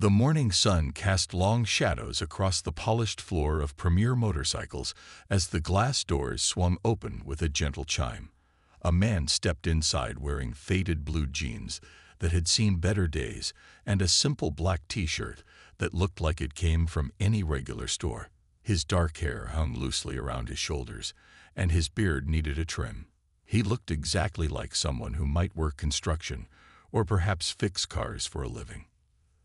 The morning sun cast long shadows across the polished floor of premier motorcycles as the glass doors swung open with a gentle chime. A man stepped inside wearing faded blue jeans that had seen better days and a simple black t-shirt that looked like it came from any regular store. His dark hair hung loosely around his shoulders, and his beard needed a trim. He looked exactly like someone who might work construction or perhaps fix cars for a living.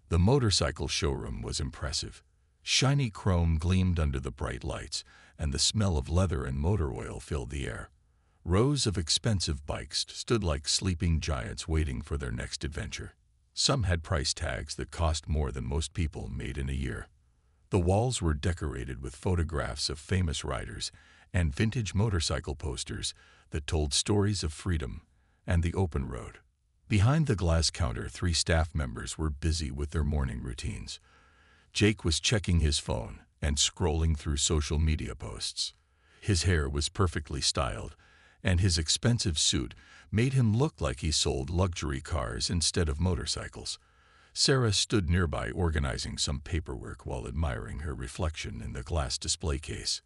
The motorcycle showroom was impressive. Shiny chrome gleamed under the bright lights, and the smell of leather and motor oil filled the air. Rows of expensive bikes stood like sleeping giants waiting for their next adventure. Some had price tags that cost more than most people made in a year. The walls were decorated with photographs of famous riders and vintage motorcycle posters that told stories of freedom and the open road. Behind the glass counter, 3 staff members were busy with their morning routines. Jake was checking his phone and scrolling through social media posts. His hair was perfectly styled, and his expensive suit made him look like he sold luxury cars instead of motorcycles. Sarah stood nearby organizing some paperwork while admiring her reflection in the glass display case.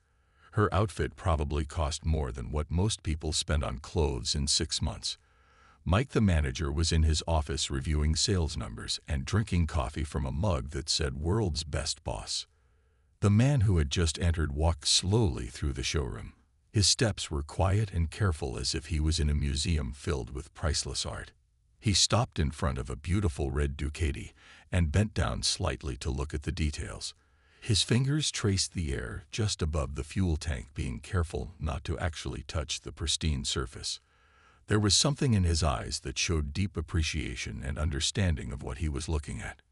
Her outfit probably cost more than what most people spend on clothes in 6 months. Mike, the manager, was in his office reviewing sales numbers and drinking coffee from a mug that said "World's Best Boss." The man who had just entered walked slowly through the showroom. His steps were quiet and careful, as if he was in a museum filled with priceless art. He stopped in front of a beautiful red Ducati and bent down slightly to look at the details. His fingers traced the air just above the fuel tank, being careful not to actually touch the pristine surface. There was something in his eyes that showed deep appreciation and understanding of what he was looking at.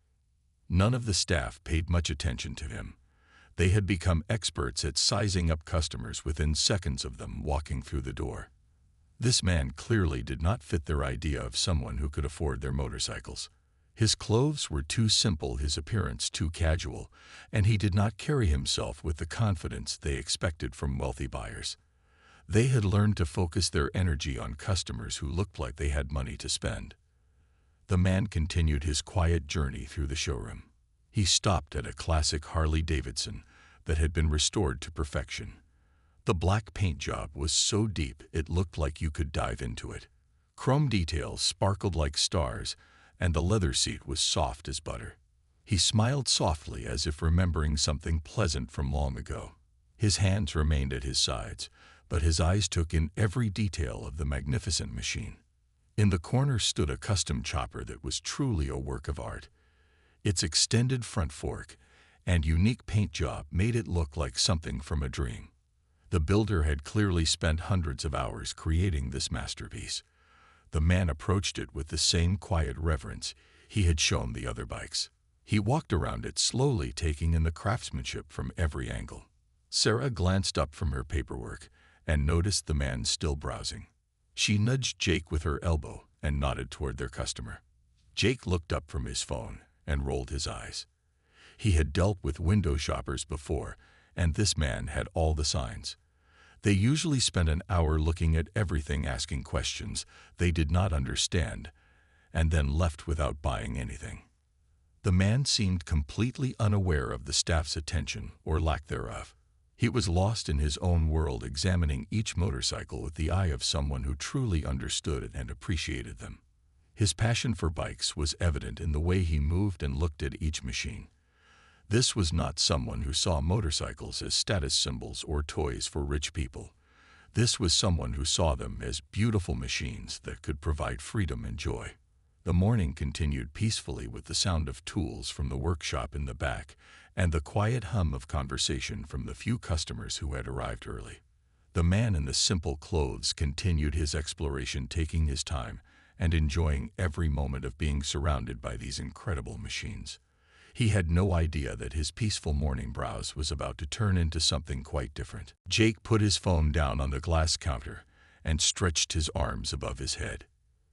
None of the staff paid much attention to him. They had become experts at sizing up customers within seconds of them walking through the door. This man clearly did not fit their idea of someone who could afford their motorcycles. His clothes were too simple, his appearance too casual, and he did not carry himself with the confidence they expected from wealthy buyers. They had learned to focus their energy on customers who looked like they had money to spend. The man continued his quiet journey through the showroom. He stopped at a classic Harley-Davidson that had been restored to perfection. The black paint job was so deep it looked like you could dive into it. Chrome details sparkled like stars, and the leather seat was soft as butter. He smiled softly, as if remembering something pleasant from long ago. His hands remained at his sides, but his eyes took in every detail of the magnificent machine. In the corner stood a custom chopper that was truly a work of art. Its extended front fork and unique paint job made it look like something from a dream. The builder had clearly spent hundreds of hours creating this masterpiece. The man approached it with the same quiet reverence he had shown the other bikes. He walked around it slowly, taking in the craftsmanship from every angle. Sarah glanced up from her paperwork and noticed the man still browsing. She nudged Jake with her elbow and nodded toward their customer. Jake looked up from his phone and rolled his eyes. He had dealt with window shoppers before, and this man had all the signs. They usually spent an hour looking at everything, asking questions they did not understand, and then left without buying anything. The man seemed completely unaware of the staff's attention or lack thereof. He was lost in his own world, examining each motorcycle with the eye of someone who truly understood and appreciated them. His passion for bikes was evident in the way he moved and looked at each machine. This was not someone who saw motorcycles as status symbols or toys for rich people. This was someone who saw them as beautiful machines that could provide freedom and joy. The morning continued peacefully with the sound of tools from the workshop in the back and the quiet hum of conversation from the few customers who had arrived early. The man in the simple clothes continued his exploration, taking his time and enjoying every moment of being surrounded by these incredible machines. He had no idea that his peaceful morning browse was about to turn into something quite different. Jake put his phone down on the glass counter and stretched his arms above his head.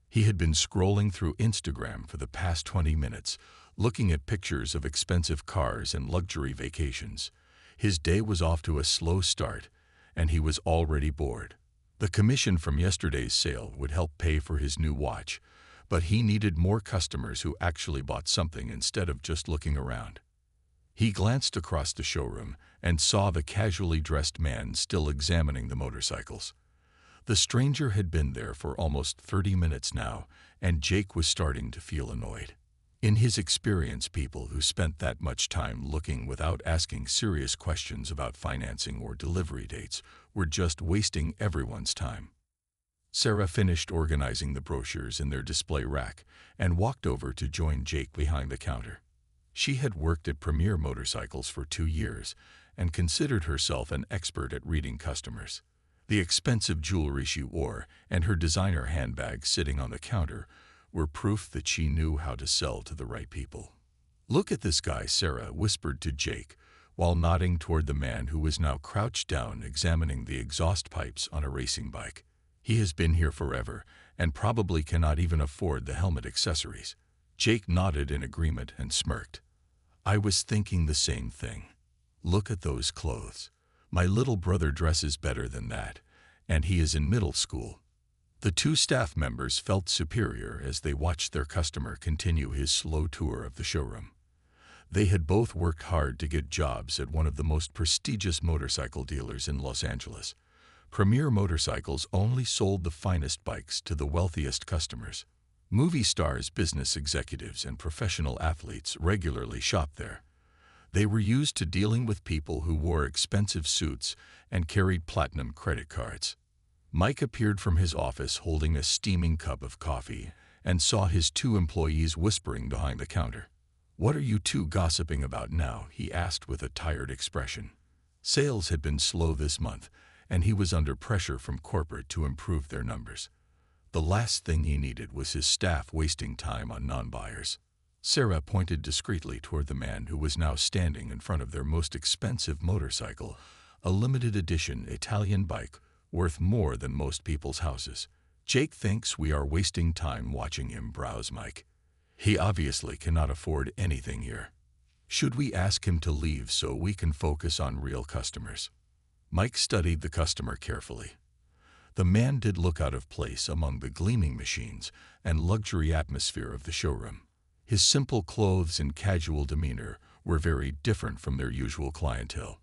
He had been scrolling through Instagram for the past 20 minutes, looking at pictures of expensive cars and luxury vacations. His day was off to a slow start, and he was already bored. The commission from yesterday's sale would help pay for his new watch, but he needed more customers who actually bought something instead of just looking around. He glanced across the showroom and saw the casually dressed man still examining the motorcycles. The stranger had been there for almost 30 minutes now, and Jake was starting to feel annoyed. In his experience, people who spent that much time looking without asking serious questions about financing or delivery dates were just wasting everyone's time. Sarah finished organizing the brochures in their display rack and walked over to join Jake behind the counter. She had worked at Premier Motorcycles for 2 years and considered herself an expert at reading customers. The expensive jewelry she wore and her designer handbag sitting on the counter were proof that she knew how to sell to the right people. "Look at this guy," Sarah whispered to Jake, while nodding toward the man who was now crouched down examining the exhaust pipes on a racing bike. "He has been here forever and probably cannot even afford the helmet accessories." Jake nodded in agreement and smirked. "I was thinking the same thing. Look at those clothes. My little brother dresses better than that, and he is in middle school." The two staff members felt superior as they watched their customer continue his slow tour of the showroom. They had both worked hard to get jobs at one of the most prestigious motorcycle dealers in Los Angeles. Premier Motorcycles only sold the finest bikes to the wealthiest customers. Movie stars, business executives, and professional athletes regularly shopped there. They were used to dealing with people who wore expensive suits and carried platinum credit cards. Mike appeared from his office holding a steaming cup of coffee and saw his two employees whispering behind the counter. "What are you two gossiping about now?" he asked with a tired expression. Sales had been slow this month, and he was under pressure from corporate to improve their numbers. The last thing he needed was his staff wasting time on non-buyers. Sarah pointed discreetly toward the man who was now standing in front of their most expensive motorcycle, a limited edition Italian bike worth more than most people's houses. "Jake thinks we are wasting time watching him browse, Mike. He obviously cannot afford anything here. Should we ask him to leave so we can focus on real customers?" Mike studied the customer carefully. The man did look out of place among the gleaming machines and luxury atmosphere of the showroom. His simple clothes and casual demeanor were very different from their usual clientele.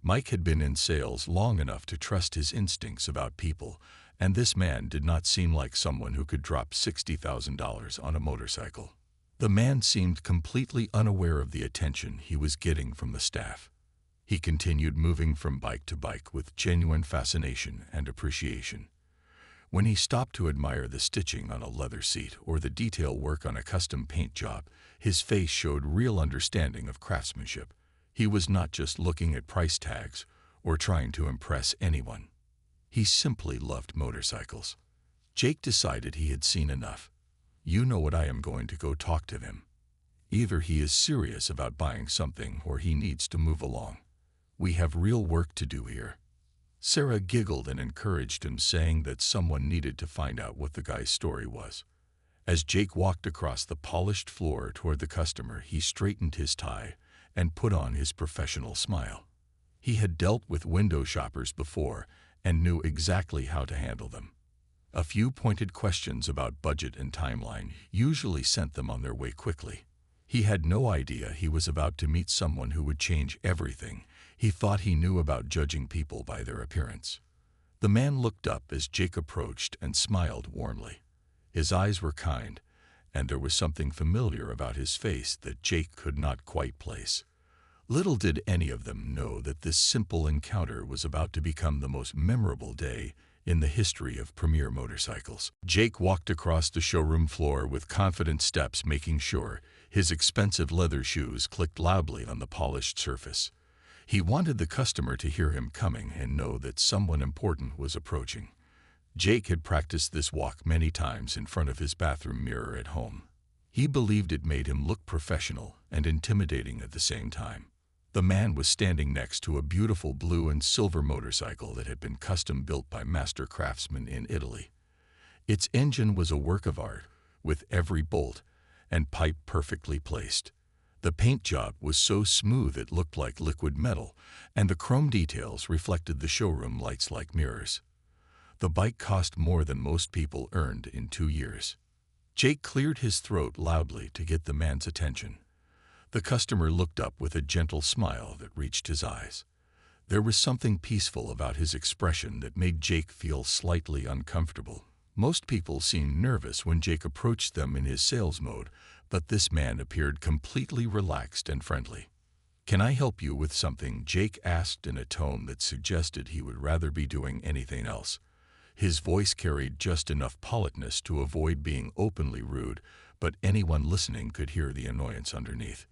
Mike had been in sales long enough to trust his instincts about people, and this man did not seem like someone who could drop $60,000 on a motorcycle. The man seemed completely unaware of the attention he was getting from the staff. He continued moving from bike to bike with genuine fascination and appreciation. When he stopped to admire the stitching on a leather seat or the detail work on a custom paint job, his face showed real understanding of craftsmanship. He was not just looking at price tags or trying to impress anyone. He simply loved motorcycles. Jake decided he had seen enough. "You know what, I am going to go talk to him. Either he is serious about buying something or he needs to move along. We have real work to do here." Sarah giggled and encouraged him, saying that someone needed to find out what the guy's story was. As Jake walked across the polished floor toward the customer, he straightened his tie and put on his professional smile. He had dealt with window shoppers before and knew exactly how to handle them. A few pointed questions about budget and timeline usually sent them on their way quickly. He had no idea he was about to meet someone who would change everything he thought he knew about judging people by their appearance. The man looked up as Jake approached and smiled warmly. His eyes were kind, and there was something familiar about his face that Jake could not quite place. Little did any of them know that this simple encounter was about to become the most memorable day in the history of Premier Motorcycles. Jake walked across the showroom floor with confident steps, making sure his expensive leather shoes clicked loudly on the polished surface. He wanted the customer to hear him coming and know that someone important was approaching. Jake had practiced this walk many times in front of his bathroom mirror at home. He believed it made him look professional and intimidating at the same time. The man was standing next to a beautiful blue and silver motorcycle that had been custom built by master craftsmen in Italy. Its engine was a work of art, with every bolt and pipe perfectly placed. The paint job was so smooth it looked like liquid metal, and the chrome details reflected the showroom lights like mirrors. The bike cost more than most people earned in 2 years. Jake cleared his throat loudly to get the man's attention. The customer looked up with a gentle smile that reached his eyes. There was something peaceful about his expression that made Jake feel slightly uncomfortable. Most people seemed nervous when Jake approached them in his sales mode, but this man appeared completely relaxed and friendly. "Can I help you with something?" Jake asked in a tone that suggested he would rather be doing anything else. His voice carried just enough politeness to avoid being openly rude, but anyone listening could hear the annoyance underneath.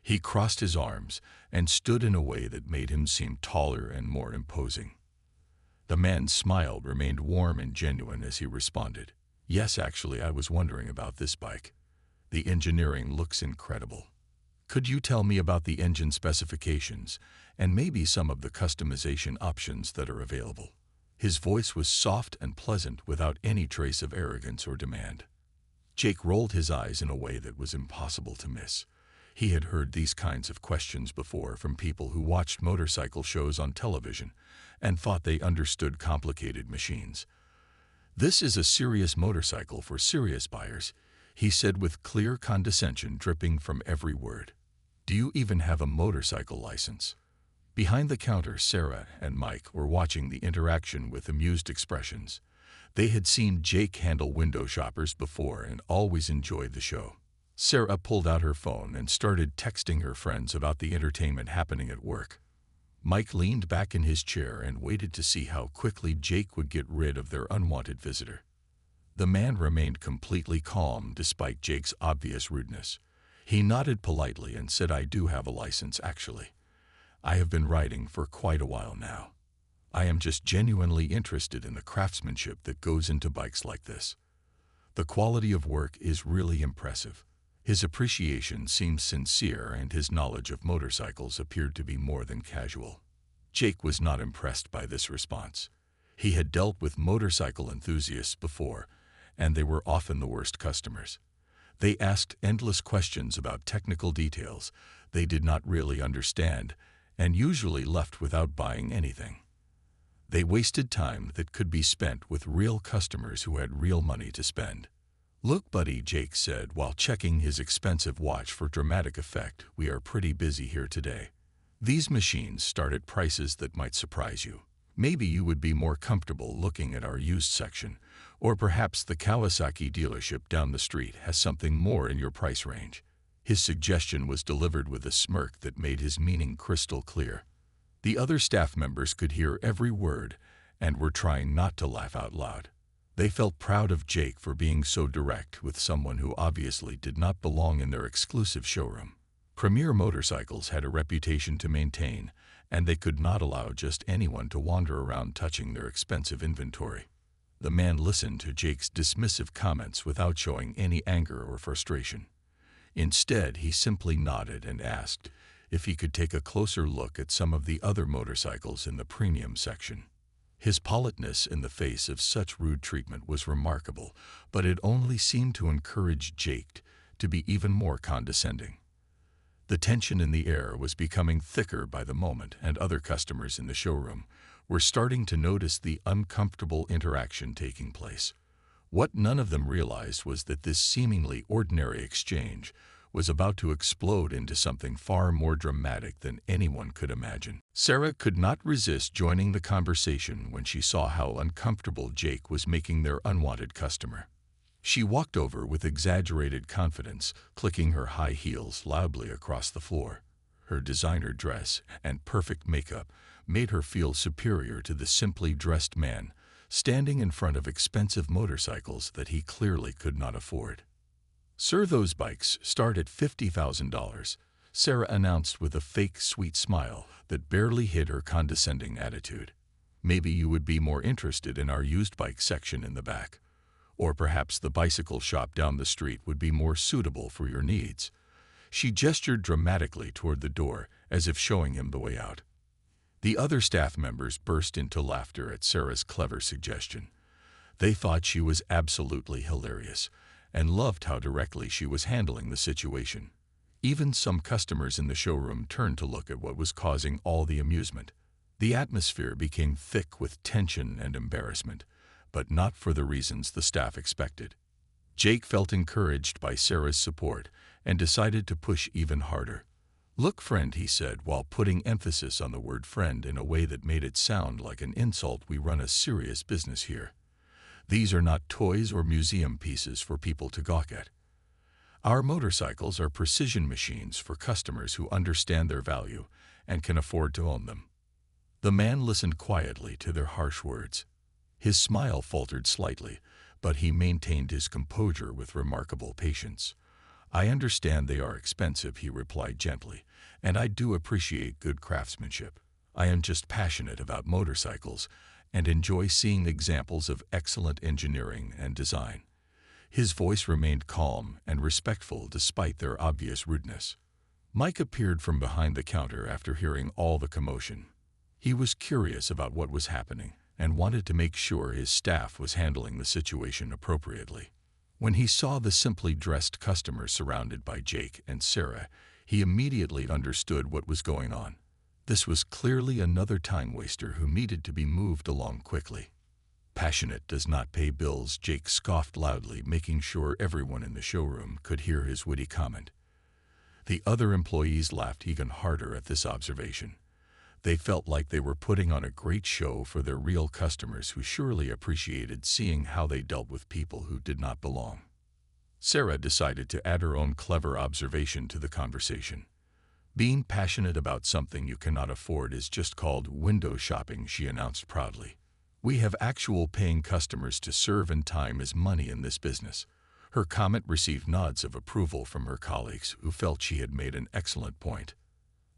He crossed his arms and stood in a way that made him seem taller and more imposing. The man's smile remained warm and genuine as he responded, "Yes, actually, I was wondering about this bike. The engineering looks incredible. Could you tell me about the engine specifications and maybe some of the customization options that are available?" His voice was soft and pleasant without any trace of arrogance or demand. Jake rolled his eyes in a way that was impossible to miss. He had heard these kinds of questions before from people who watched motorcycle shows on television and thought they understood complicated machines. "This is a serious motorcycle for serious buyers," he said with clear condescension dripping from every word. "Do you even have a motorcycle license?" Behind the counter, Sarah and Mike were watching the interaction with amused expressions. They had seen Jake handle window shoppers before and always enjoyed the show. Sarah pulled out her phone and started texting her friends about the entertainment happening at work. Mike leaned back in his chair and waited to see how quickly Jake would get rid of their unwanted visitor. The man remained completely calm despite Jake's obvious rudeness. He nodded politely and said, "I do have a license, actually. I have been riding for quite a while now. I am just genuinely interested in the craftsmanship that goes into bikes like this. The quality of work is really impressive." His appreciation seemed sincere and his knowledge of motorcycles appeared to be more than casual. Jake was not impressed by this response. He had dealt with motorcycle enthusiasts before, and they were often the worst customers. They asked endless questions about technical details they did not really understand, and usually left without buying anything. They wasted time that could be spent with real customers who had real money to spend. "Look, buddy," Jake said while checking his expensive watch for dramatic effect, "we are pretty busy here today. These machines start at prices that might surprise you. Maybe you would be more comfortable looking at our used section, or perhaps the Kawasaki dealership down the street has something more in your price range." His suggestion was delivered with a smirk that made his meaning crystal clear. The other staff members could hear every word and were trying not to laugh out loud. They felt proud of Jake for being so direct with someone who obviously did not belong in their exclusive showroom. Premier Motorcycles had a reputation to maintain, and they could not allow just anyone to wander around touching their expensive inventory. The man listened to Jake's dismissive comments without showing any anger or frustration. Instead, he simply nodded and asked if he could take a closer look at some of the other motorcycles in the premium section. His politeness in the face of such rude treatment was remarkable, but it only seemed to encourage Jake to be even more condescending. The tension in the air was becoming thicker by the moment, and other customers in the showroom were starting to notice the uncomfortable interaction taking place. What none of them realized was that this seemingly ordinary exchange was about to explode into something far more dramatic than anyone could imagine. Sarah could not resist joining the conversation when she saw how uncomfortable Jake was making their unwanted customer. She walked over with exaggerated confidence, clicking her high heels loudly across the floor. Her designer dress and perfect makeup made her feel superior to the simply dressed man standing in front of expensive motorcycles that he clearly could not afford. "Sir, those bikes start at $50,000, Sarah announced with a fake sweet smile that barely hid her condescending attitude. "Maybe you would be more interested in our used bike section in the back. Or perhaps the bicycle shop down the street would be more suitable for your needs." She gestured dramatically toward the door as if showing him the way out. The other staff members burst into laughter at Sarah's clever suggestion. They thought she was absolutely hilarious and loved how directly she was handling the situation. Even some customers in the showroom turned to look at what was causing all the amusement. The atmosphere became thick with tension and embarrassment, but not for the reasons the staff expected. Jake felt encouraged by Sarah's support and decided to push even harder. "Look, friend," he said, while putting emphasis on the word friend in a way that made it sound like an insult, "we run a serious business here. These are not toys or museum pieces for people to gawk at. Our motorcycles are precision machines for customers who understand their value and can afford to own them." The man listened quietly to their harsh words. His smile faltered slightly, but he maintained his composure with remarkable patience. "I understand they are expensive," he replied gently, "and I do appreciate good craftsmanship. I am just passionate about motorcycles and enjoy seeing examples of excellent engineering and design." His voice remained calm and respectful despite their obvious rudeness. Mike appeared from behind the counter after hearing all the commotion. He was curious about what was happening and wanted to make sure his staff was handling the situation appropriately. When he saw the simply dressed customers surrounded by Jake and Sarah, he immediately understood what was going on. This was clearly another time waster who needed to be moved along quickly. "Passionate does not pay bills," Jake scoffed loudly, making sure everyone in the showroom could hear his witty comment. The other employees laughed even harder at this observation. They felt like they were putting on a great show for their real customers who surely appreciated seeing how they dealt with people who did not belong. Sarah decided to add her own clever observation to the conversation. "Being passionate about something you cannot afford is just called window shopping," she announced proudly. "We have actual paying customers to serve, and time is money in this business." Her comment received nods of approval from her colleagues, who felt she had made an excellent point.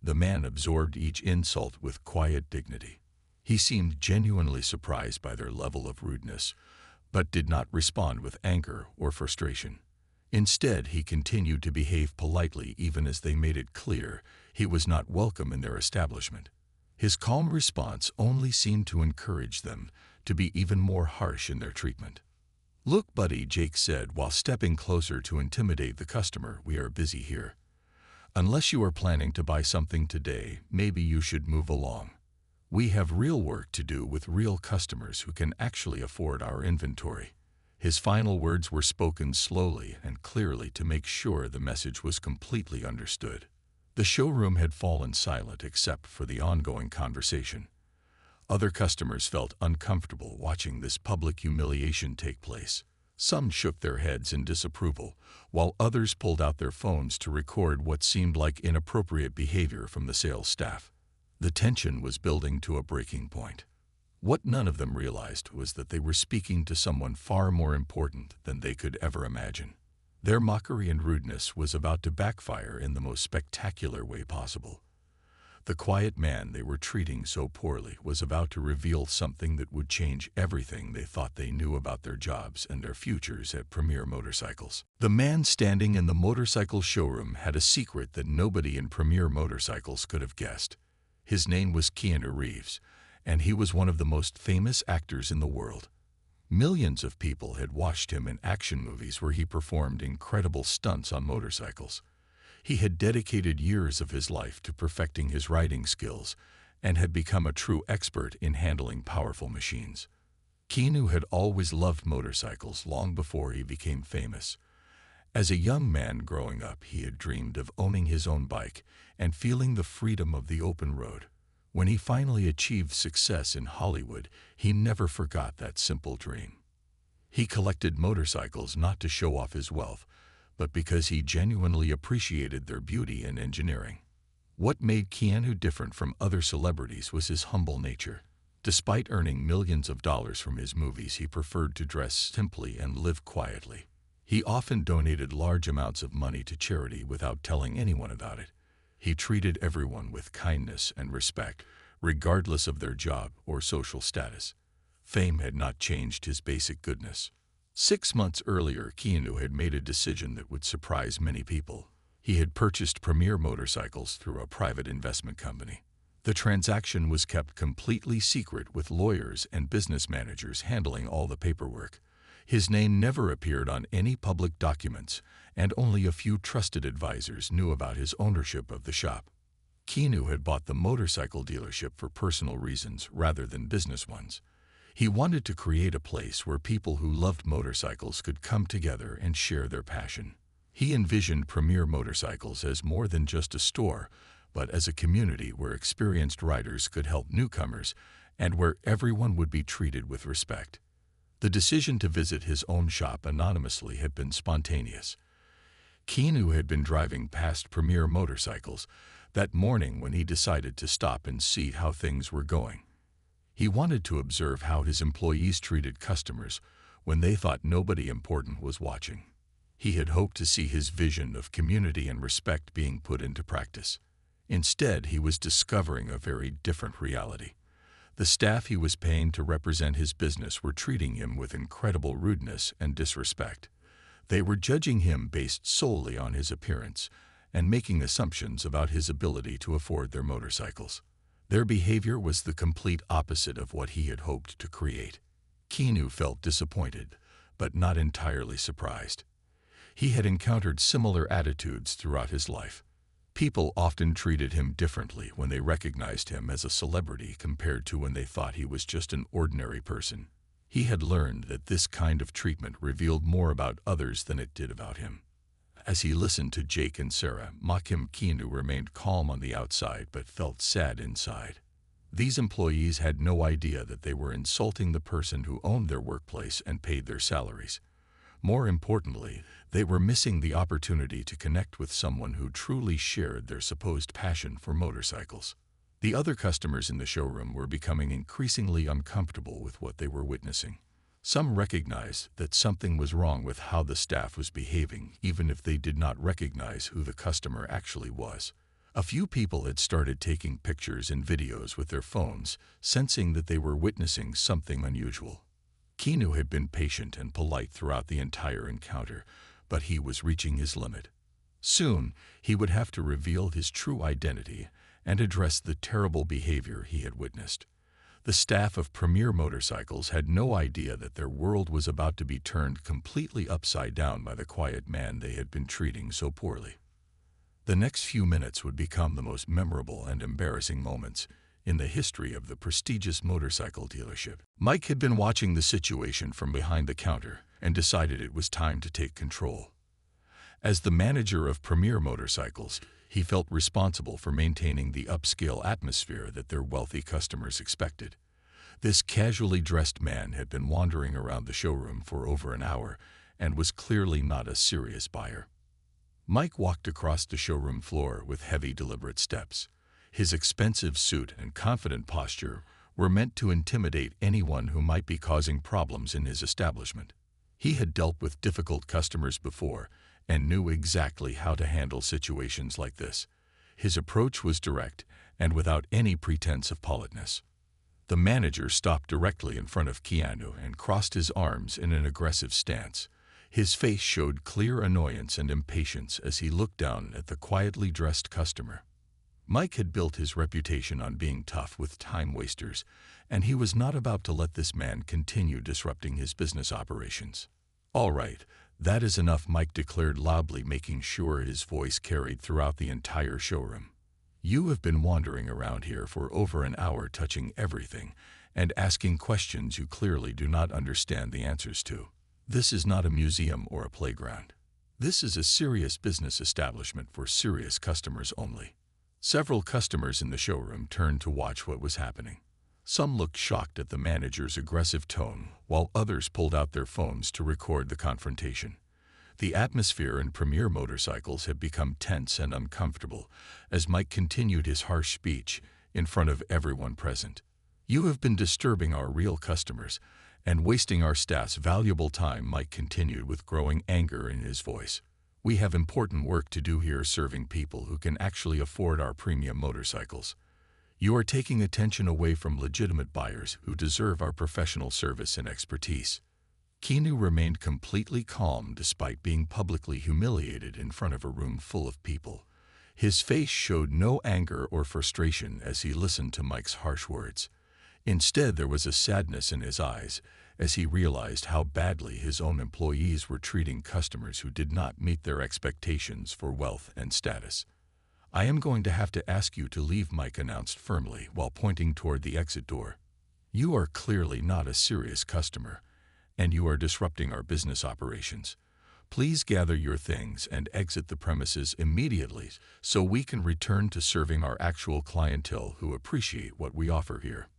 The man absorbed each insult with quiet dignity. He seemed genuinely surprised by their level of rudeness, but did not respond with anger or frustration. Instead, he continued to behave politely even as they made it clear he was not welcome in their establishment. His calm response only seemed to encourage them to be even more harsh in their treatment. "Look, buddy," Jake said while stepping closer to intimidate the customer, "we are busy here. Unless you are planning to buy something today, maybe you should move along. We have real work to do with real customers who can actually afford our inventory." His final words were spoken slowly and clearly to make sure the message was completely understood. The showroom had fallen silent except for the ongoing conversation. Other customers felt uncomfortable watching this public humiliation take place. Some shook their heads in disapproval, while others pulled out their phones to record what seemed like inappropriate behavior from the sales staff. The tension was building to a breaking point. What none of them realized was that they were speaking to someone far more important than they could ever imagine. Their mockery and rudeness was about to backfire in the most spectacular way possible. The quiet man they were treating so poorly was about to reveal something that would change everything they thought they knew about their jobs and their futures at Premier Motorcycles. The man standing in the motorcycle showroom had a secret that nobody in Premier Motorcycles could have guessed. His name was Keanu Reeves, and he was one of the most famous actors in the world. Millions of people had watched him in action movies where he performed incredible stunts on motorcycles. He had dedicated years of his life to perfecting his riding skills and had become a true expert in handling powerful machines. Keanu had always loved motorcycles long before he became famous. As a young man growing up, he had dreamed of owning his own bike and feeling the freedom of the open road. When he finally achieved success in Hollywood, he never forgot that simple dream. He collected motorcycles not to show off his wealth, but because he genuinely appreciated their beauty and engineering. What made Keanu different from other celebrities was his humble nature. Despite earning millions of dollars from his movies, he preferred to dress simply and live quietly. He often donated large amounts of money to charity without telling anyone about it. He treated everyone with kindness and respect, regardless of their job or social status. Fame had not changed his basic goodness. 6 months earlier, Keanu had made a decision that would surprise many people. He had purchased Premier Motorcycles through a private investment company. The transaction was kept completely secret, with lawyers and business managers handling all the paperwork. His name never appeared on any public documents, and only a few trusted advisors knew about his ownership of the shop. Keanu had bought the motorcycle dealership for personal reasons rather than business ones. He wanted to create a place where people who loved motorcycles could come together and share their passion. He envisioned Premier Motorcycles as more than just a store, but as a community where experienced riders could help newcomers and where everyone would be treated with respect. The decision to visit his own shop anonymously had been spontaneous. Keanu had been driving past Premier Motorcycles that morning when he decided to stop and see how things were going. He wanted to observe how his employees treated customers when they thought nobody important was watching. He had hoped to see his vision of community and respect being put into practice. Instead, he was discovering a very different reality. The staff he was paying to represent his business were treating him with incredible rudeness and disrespect. They were judging him based solely on his appearance and making assumptions about his ability to afford their motorcycles. Their behavior was the complete opposite of what he had hoped to create. Keanu felt disappointed, but not entirely surprised. He had encountered similar attitudes throughout his life. People often treated him differently when they recognized him as a celebrity compared to when they thought he was just an ordinary person. He had learned that this kind of treatment revealed more about others than it did about him. As he listened to Jake and Sarah mock him, Keanu remained calm on the outside but felt sad inside. These employees had no idea that they were insulting the person who owned their workplace and paid their salaries. More importantly, they were missing the opportunity to connect with someone who truly shared their supposed passion for motorcycles. The other customers in the showroom were becoming increasingly uncomfortable with what they were witnessing. Some recognized that something was wrong with how the staff was behaving, even if they did not recognize who the customer actually was. A few people had started taking pictures and videos with their phones, sensing that they were witnessing something unusual. Keanu had been patient and polite throughout the entire encounter, but he was reaching his limit. Soon, he would have to reveal his true identity and address the terrible behavior he had witnessed. The staff of Premier Motorcycles had no idea that their world was about to be turned completely upside down by the quiet man they had been treating so poorly. The next few minutes would become the most memorable and embarrassing moments in the history of the prestigious motorcycle dealership. Mike had been watching the situation from behind the counter and decided it was time to take control. As the manager of Premier Motorcycles, he felt responsible for maintaining the upscale atmosphere that their wealthy customers expected. This casually dressed man had been wandering around the showroom for over an hour and was clearly not a serious buyer. Mike walked across the showroom floor with heavy, deliberate steps. His expensive suit and confident posture were meant to intimidate anyone who might be causing problems in his establishment. He had dealt with difficult customers before and knew exactly how to handle situations like this. His approach was direct and without any pretense of politeness. The manager stopped directly in front of Keanu and crossed his arms in an aggressive stance. His face showed clear annoyance and impatience as he looked down at the quietly dressed customer. Mike had built his reputation on being tough with time-wasters, and he was not about to let this man continue disrupting his business operations. "All right, that is enough," Mike declared loudly, making sure his voice carried throughout the entire showroom. "You have been wandering around here for over an hour, touching everything and asking questions you clearly do not understand the answers to. This is not a museum or a playground. This is a serious business establishment for serious customers only." Several customers in the showroom turned to watch what was happening. Some looked shocked at the manager's aggressive tone, while others pulled out their phones to record the confrontation. The atmosphere in Premier Motorcycles had become tense and uncomfortable as Mike continued his harsh speech in front of everyone present. "You have been disturbing our real customers and wasting our staff's valuable time," Mike continued with growing anger in his voice. "We have important work to do here, serving people who can actually afford our premium motorcycles. You are taking attention away from legitimate buyers who deserve our professional service and expertise." Keanu remained completely calm despite being publicly humiliated in front of a room full of people. His face showed no anger or frustration as he listened to Mike's harsh words. Instead, there was a sadness in his eyes as he realized how badly his own employees were treating customers who did not meet their expectations for wealth and status. "I am going to have to ask you to leave," Mike announced firmly while pointing toward the exit door. You are clearly not a serious customer, and you are disrupting our business operations. Please gather your things and exit the premises immediately so we can return to serving our actual clientele who appreciate what we offer here."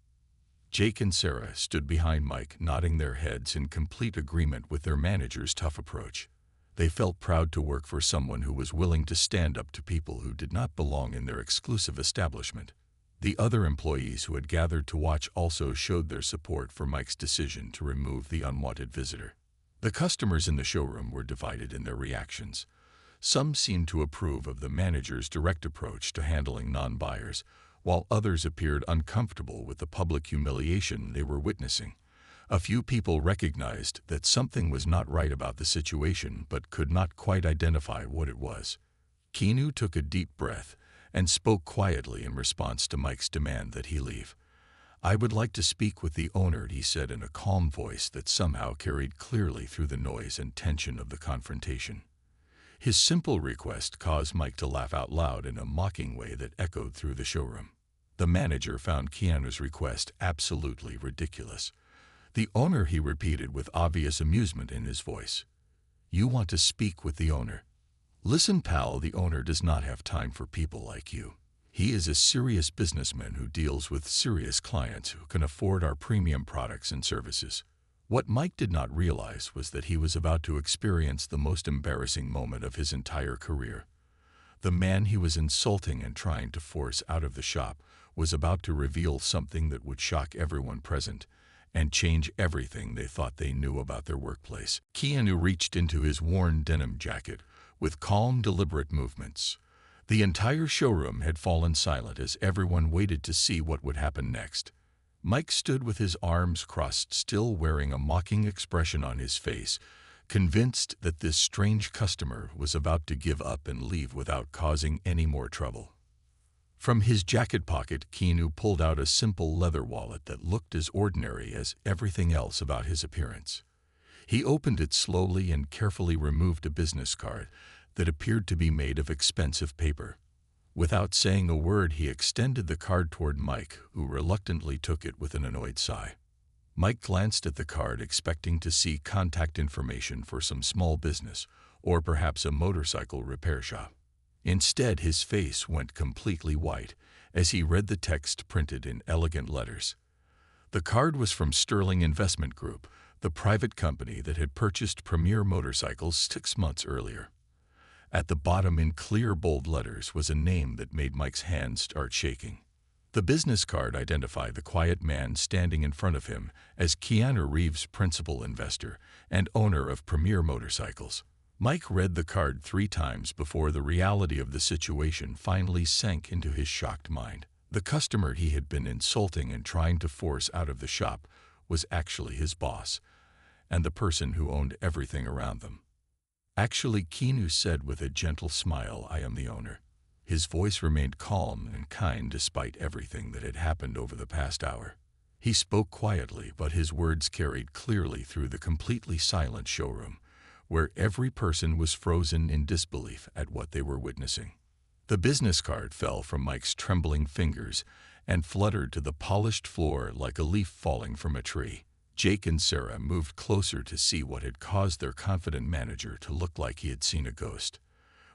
Jake and Sarah stood behind Mike, nodding their heads in complete agreement with their manager's tough approach. They felt proud to work for someone who was willing to stand up to people who did not belong in their exclusive establishment. The other employees who had gathered to watch also showed their support for Mike's decision to remove the unwanted visitor. The customers in the showroom were divided in their reactions. Some seemed to approve of the manager's direct approach to handling non-buyers, while others appeared uncomfortable with the public humiliation they were witnessing. A few people recognized that something was not right about the situation but could not quite identify what it was. Keanu took a deep breath and spoke quietly in response to Mike's demand that he leave. "I would like to speak with the owner," he said in a calm voice that somehow carried clearly through the noise and tension of the confrontation. His simple request caused Mike to laugh out loud in a mocking way that echoed through the showroom. The manager found Keanu's request absolutely ridiculous. "The owner," he repeated with obvious amusement in his voice. "You want to speak with the owner? Listen, pal, the owner does not have time for people like you. He is a serious businessman who deals with serious clients who can afford our premium products and services." What Mike did not realize was that he was about to experience the most embarrassing moment of his entire career. The man he was insulting and trying to force out of the shop was about to reveal something that would shock everyone present and change everything they thought they knew about their workplace. Keanu reached into his worn denim jacket with calm, deliberate movements. The entire showroom had fallen silent as everyone waited to see what would happen next. Mike stood with his arms crossed, still wearing a mocking expression on his face, convinced that this strange customer was about to give up and leave without causing any more trouble. From his jacket pocket, Keanu pulled out a simple leather wallet that looked as ordinary as everything else about his appearance. He opened it slowly and carefully removed a business card that appeared to be made of expensive paper. Without saying a word, he extended the card toward Mike, who reluctantly took it with an annoyed sigh. Mike glanced at the card, expecting to see contact information for some small business or perhaps a motorcycle repair shop. Instead, his face went completely white as he read the text printed in elegant letters. The card was from Sterling Investment Group, the private company that had purchased Premier motorcycles 6 months earlier. At the bottom, in clear, bold letters, was a name that made Mike's hands start shaking. The business card identified the quiet man standing in front of him as Keanu Reeves, principal investor and owner of Premier Motorcycles. Mike read the card 3 times before the reality of the situation finally sank into his shocked mind. The customer he had been insulting and trying to force out of the shop was actually his boss, and the person who owned everything around them. "Actually," Keanu said with a gentle smile, "I am the owner." His voice remained calm and kind despite everything that had happened over the past hour. He spoke quietly, but his words carried clearly through the completely silent showroom, where every person was frozen in disbelief at what they were witnessing. The business card fell from Mike's trembling fingers and fluttered to the polished floor like a leaf falling from a tree. Jake and Sarah moved closer to see what had caused their confident manager to look like he had seen a ghost.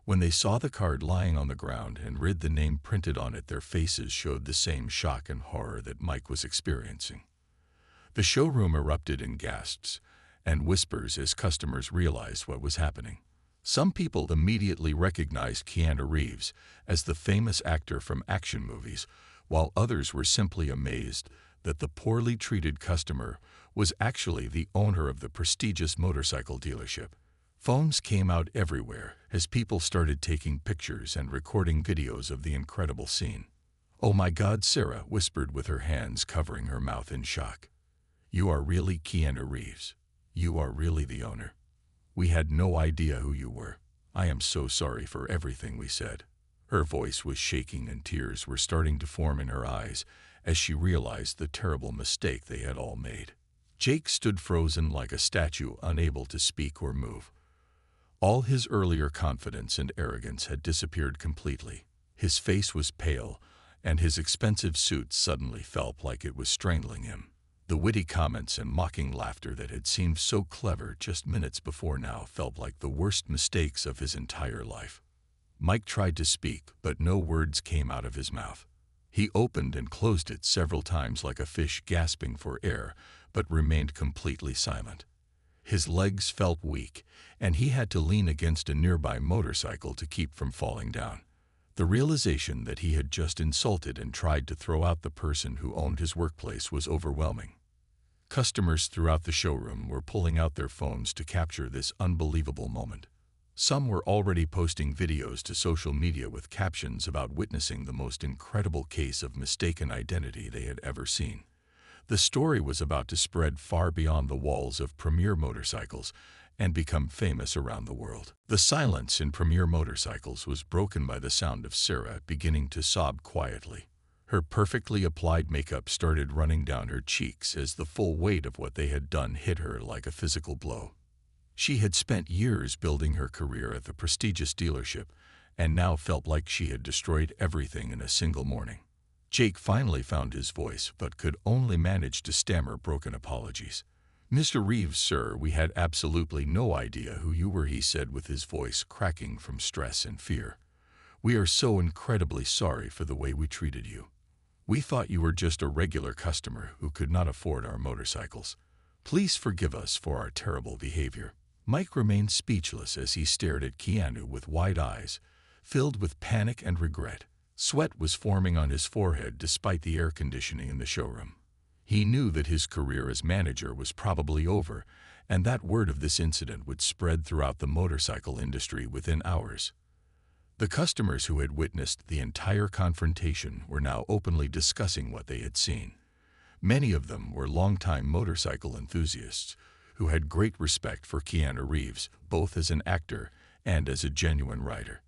When they saw the card lying on the ground and read the name printed on it, their faces showed the same shock and horror that Mike was experiencing. The showroom erupted in gasps and whispers as customers realized what was happening. Some people immediately recognized Keanu Reeves as the famous actor from action movies, while others were simply amazed that the poorly treated customer was actually the owner of the prestigious motorcycle dealership. Phones came out everywhere as people started taking pictures and recording videos of the incredible scene. "Oh my God," Sarah whispered with her hands covering her mouth in shock. "You are really Keanu Reeves. You are really the owner. We had no idea who you were. I am so sorry for everything we said." Her voice was shaking and tears were starting to form in her eyes as she realized the terrible mistake they had all made. Jake stood frozen like a statue, unable to speak or move. All his earlier confidence and arrogance had disappeared completely. His face was pale, and his expensive suit suddenly felt like it was strangling him. The witty comments and mocking laughter that had seemed so clever just minutes before now felt like the worst mistakes of his entire life. Mike tried to speak, but no words came out of his mouth. He opened and closed it several times like a fish gasping for air, but remained completely silent. His legs felt weak, and he had to lean against a nearby motorcycle to keep from falling down. The realization that he had just insulted and tried to throw out the person who owned his workplace was overwhelming. Customers throughout the showroom were pulling out their phones to capture this unbelievable moment. Some were already posting videos to social media with captions about witnessing the most incredible case of mistaken identity they had ever seen. The story was about to spread far beyond the walls of Premier Motorcycles and become famous around the world. The silence in Premier Motorcycles was broken by the sound of Sarah beginning to sob quietly. Her perfectly applied makeup started running down her cheeks as the full weight of what they had done hit her like a physical blow. She had spent years building her career at the prestigious dealership and now felt like she had destroyed everything in a single morning. Jake finally found his voice but could only manage to stammer broken apologies. "Mr. Reeves, sir, we had absolutely no idea who you were," he said with his voice cracking from stress and fear. "We are so incredibly sorry for the way we treated you. We thought you were just a regular customer who could not afford our motorcycles. Please forgive us for our terrible behavior." Mike remained speechless as he stared at Keanu with wide eyes, filled with panic and regret. Sweat was forming on his forehead despite the air conditioning in the showroom. He knew that his career as manager was probably over, and that word of this incident would spread throughout the motorcycle industry within hours. The customers who had witnessed the entire confrontation were now openly discussing what they had seen. Many of them were longtime motorcycle enthusiasts who had great respect for Keanu Reeves, both as an actor and as a genuine rider.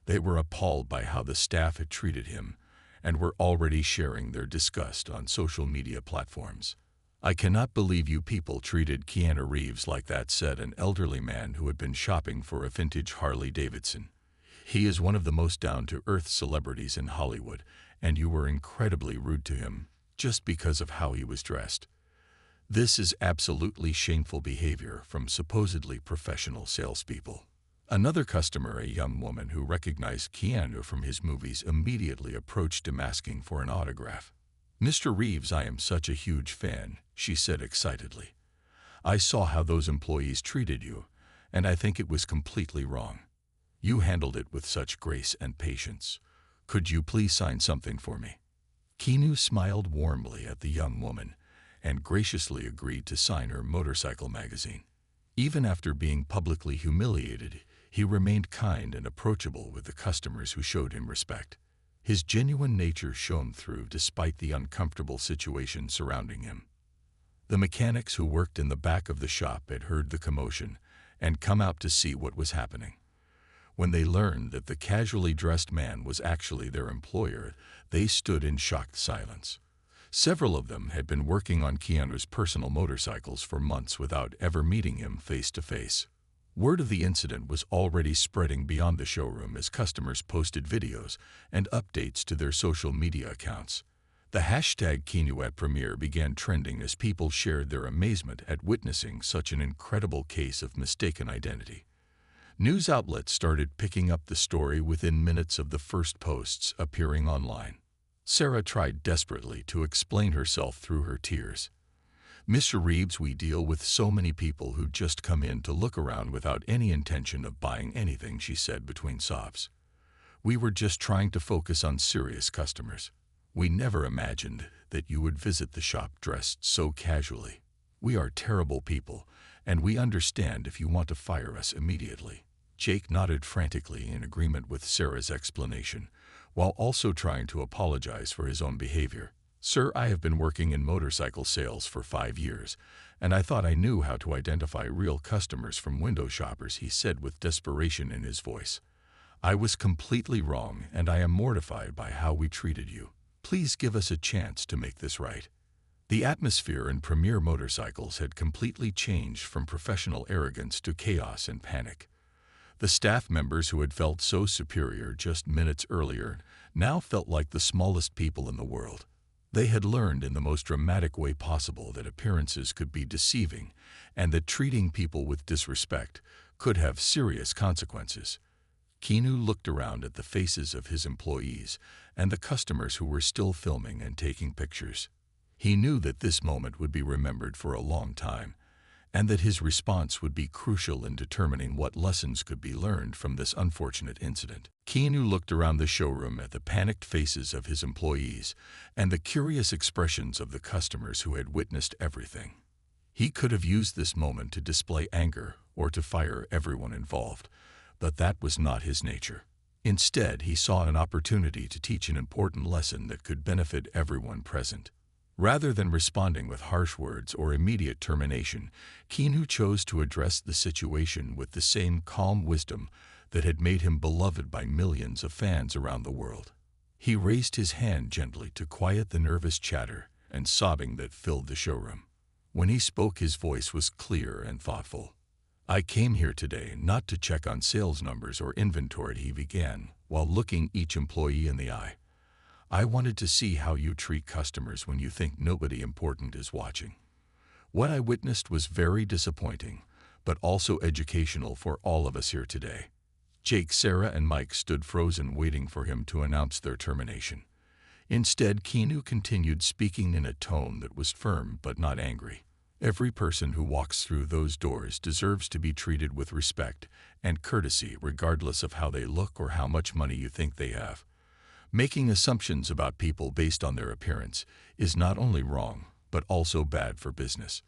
They were appalled by how the staff had treated him and were already sharing their disgust on social media platforms. "I cannot believe you people treated Keanu Reeves like that," said an elderly man who had been shopping for a vintage Harley Davidson. "He is one of the most down-to-earth celebrities in Hollywood, and you were incredibly rude to him just because of how he was dressed. This is absolutely shameful behavior from supposedly professional salespeople." Another customer, a young woman who recognized Keanu from his movies, immediately approached him asking for an autograph. "Mr. Reeves, I am such a huge fan," she said excitedly. "I saw how those employees treated you, and I think it was completely wrong. You handled it with such grace and patience. Could you please sign something for me?" Keanu smiled warmly at the young woman and graciously agreed to sign her motorcycle magazine. Even after being publicly humiliated, he remained kind and approachable with the customers who showed him respect. His genuine nature shone through despite the uncomfortable situation surrounding him. The mechanics who worked in the back of the shop had heard the commotion and come out to see what was happening. When they learned that the casually dressed man was actually their employer, they stood in shocked silence. Several of them had been working on Keanu's personal motorcycles for months without ever meeting him face to face. Word of the incident was already spreading beyond the showroom as customers posted videos and updates to their social media accounts. The hashtag #KeanuAtPremiere began trending as people shared their amazement at witnessing such an incredible case of mistaken identity. News outlets started picking up the story within minutes of the first posts appearing online. Sarah tried desperately to explain herself through her tears. "Mr. Reeves, we deal with so many people who just come in to look around without any intention of buying anything," she said between sobs. "We were just trying to focus on serious customers. We never imagined that you would visit the shop dressed so casually. We are terrible people, and we understand if you want to fire us immediately." Jake nodded frantically in agreement with Sarah's explanation, while also trying to apologize for his own behavior. "Sir, I have been working in motorcycle sales for 5 years, and I thought I knew how to identify real customers from window shoppers," he said with desperation in his voice. "I was completely wrong, and I am mortified by how we treated you. Please give us a chance to make this right." The atmosphere in Premier Motorcycles had completely changed from professional arrogance to chaos and panic. The staff members who had felt so superior just minutes earlier now felt like the smallest people in the world. They had learned in the most dramatic way possible that appearances could be deceiving and that treating people with disrespect could have serious consequences. Keanu looked around at the faces of his employees and the customers who were still filming and taking pictures. He knew that this moment would be remembered for a long time, and that his response would be crucial in determining what lessons could be learned from this unfortunate incident. Keanu looked around the showroom at the panicked faces of his employees and the curious expressions of the customers who had witnessed everything. He could have used this moment to display anger or to fire everyone involved, but that was not his nature. Instead, he saw an opportunity to teach an important lesson that could benefit everyone present. Rather than responding with harsh words or immediate termination, Keanu chose to address the situation with the same calm wisdom that had made him beloved by millions of fans around the world. He raised his hand gently to quiet the nervous chatter and sobbing that filled the showroom. When he spoke, his voice was clear and thoughtful. "I came here today not to check on sales numbers or inventory," he began, while looking each employee in the eye. "I wanted to see how you treat customers when you think nobody important is watching. What I witnessed was very disappointing, but also educational for all of us here today." Jake, Sarah, and Mike stood frozen, waiting for him to announce their termination. Instead, Keanu continued, speaking in a tone that was firm but not angry. "Every person who walks through those doors deserves to be treated with respect and courtesy, regardless of how they look or how much money you think they have. Making assumptions about people based on their appearance is not only wrong, but also bad for business."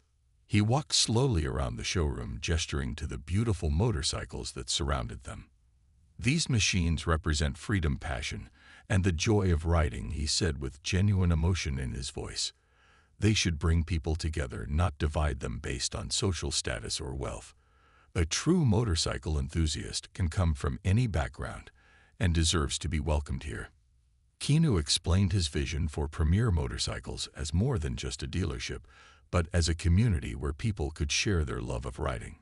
He walked slowly around the showroom, gesturing to the beautiful motorcycles that surrounded them. "These machines represent freedom, passion, and the joy of riding," he said with genuine emotion in his voice. "They should bring people together, not divide them based on social status or wealth. A true motorcycle enthusiast can come from any background and deserves to be welcomed here." Keanu explained his vision for Premier Motorcycles as more than just a dealership, but as a community where people could share their love of riding.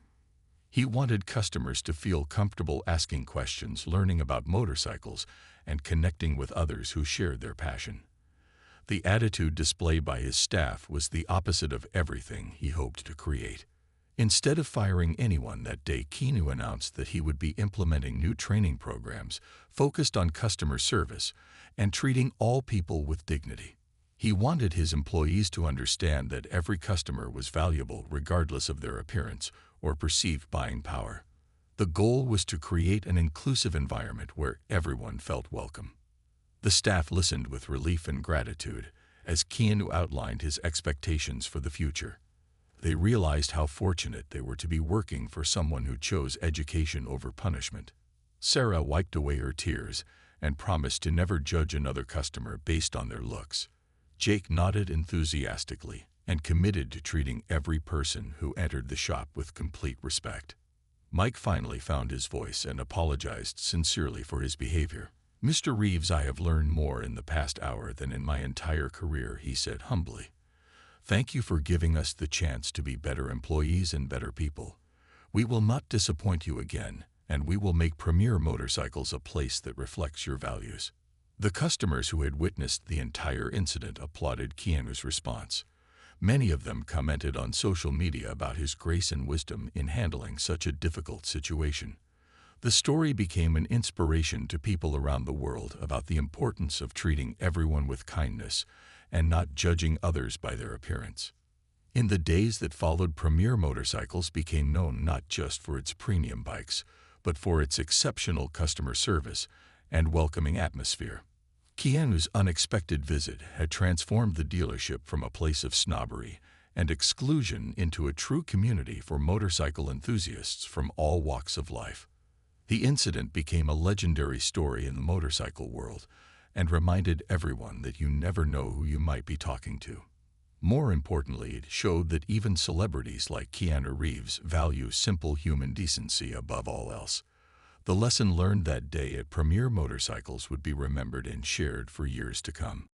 He wanted customers to feel comfortable asking questions, learning about motorcycles, and connecting with others who shared their passion. The attitude displayed by his staff was the opposite of everything he hoped to create. Instead of firing anyone that day, Keanu announced that he would be implementing new training programs focused on customer service and treating all people with dignity. He wanted his employees to understand that every customer was valuable regardless of their appearance or perceived buying power. The goal was to create an inclusive environment where everyone felt welcome. The staff listened with relief and gratitude as Keanu outlined his expectations for the future. They realized how fortunate they were to be working for someone who chose education over punishment. Sarah wiped away her tears and promised to never judge another customer based on their looks. Jake nodded enthusiastically and committed to treating every person who entered the shop with complete respect. Mike finally found his voice and apologized sincerely for his behavior. "Mr. Reeves, I have learned more in the past hour than in my entire career," he said humbly. "Thank you for giving us the chance to be better employees and better people. We will not disappoint you again, and we will make Premier Motorcycles a place that reflects your values." The customers who had witnessed the entire incident applauded Keanu's response. Many of them commented on social media about his grace and wisdom in handling such a difficult situation. The story became an inspiration to people around the world about the importance of treating everyone with kindness and not judging others by their appearance. In the days that followed, Premier Motorcycles became known not just for its premium bikes, but for its exceptional customer service and welcoming atmosphere. Keanu's unexpected visit had transformed the dealership from a place of snobbery and exclusion into a true community for motorcycle enthusiasts from all walks of life. The incident became a legendary story in the motorcycle world and reminded everyone that you never know who you might be talking to. More importantly, it showed that even celebrities like Keanu Reeves value simple human decency above all else. The lesson learned that day at Premier Motorcycles would be remembered and shared for years to come.